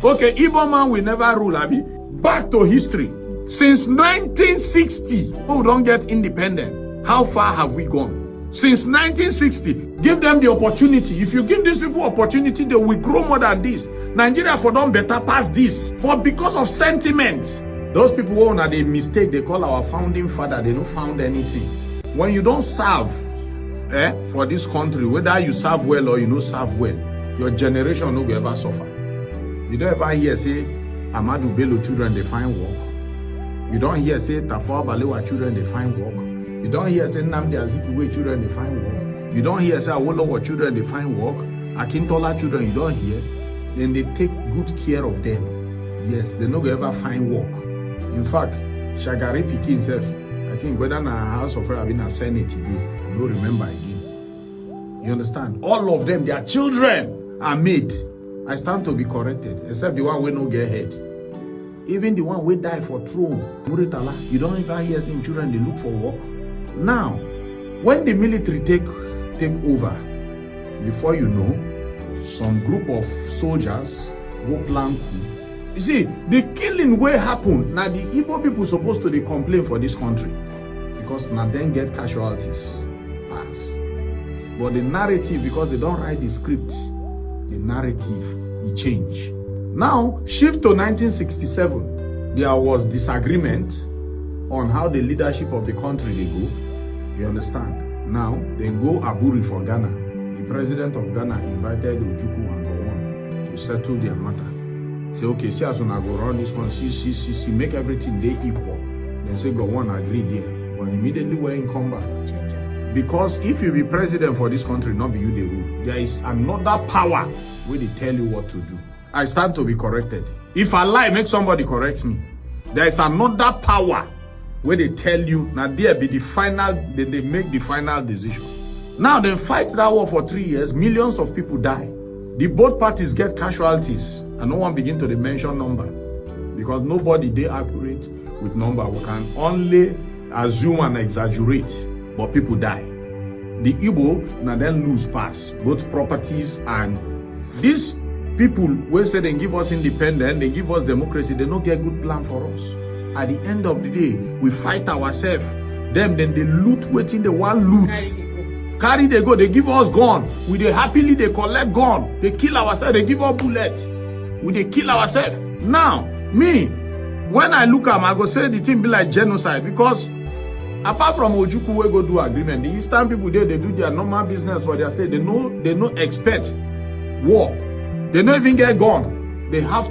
Okay, Igbo man will never rule, Abi. Back to history. Since 1960, we don't get independent. How far have we gone? Since 1960, give them the opportunity. If you give these people opportunity, they will grow more than this. Nigeria for them better pass this. But because of sentiment, those people who are the mistake, they call our founding father, they don't found anything. When you don't serve for this country, whether you serve well or you don't serve well, your generation will ever suffer. You don't ever hear say Amadou Bello children they find work. You don't hear say Tafawa Balewa children they find work. You don't hear say Nnamdi Azikiwe children they find work. You don't hear say Awolowo children they find work. Akintola children you don't hear. Then they take good care of them. Yes, they no go ever find work. In fact, Shagari Pikin himself, I think whether in a House of Rep in a Senate today, I don't remember again. You understand? All of them, their children are made. I stand to be corrected, except the one we no get head. Even the one we die for throne, Muritala, you don't even hear some children they look for work. Now, when the military take over, before you know, some group of soldiers go plan coup. You see, the killing will happen. Now the Igbo people supposed to be complain for this country because now then get casualties. Pass. But the narrative, because they don't write the script, the narrative it change. Now shift to 1967. There was disagreement on how the leadership of the country they go. You understand? Now they go Aburi for Ghana. The president of Ghana invited Ojukwu and Gowon to settle their matter. Say, okay, see as when I go around this one, see, make everything they equal. Then say, go on, agree there. But immediately when you come back. Because if you be president for this country, not be you the rule. There is another power where they tell you what to do. I stand to be corrected. If I lie, make somebody correct me. There is another power where they tell you, now there be the final, they make the final decision. Now they fight that war for 3 years, millions of people die. The both parties get casualties, and no one begin to mention number because nobody they accurate with number. We can only assume and exaggerate, but people die. The Igbo now then lose pass both properties, and these people who say they give us independence, they give us democracy, they don't get good plan for us. At the end of the day, we fight ourselves. Them then they loot waiting the one loot. Carry they go, they give us gun. We they happily they collect gun. They kill ourselves, they give us bullet. We they kill ourselves. Now, me, when I look at them, I go say the thing be like genocide because apart from Ojukwu we go do agreement, the Eastern people there they do their normal business for their state. They no expect war. They don't even get gun. They have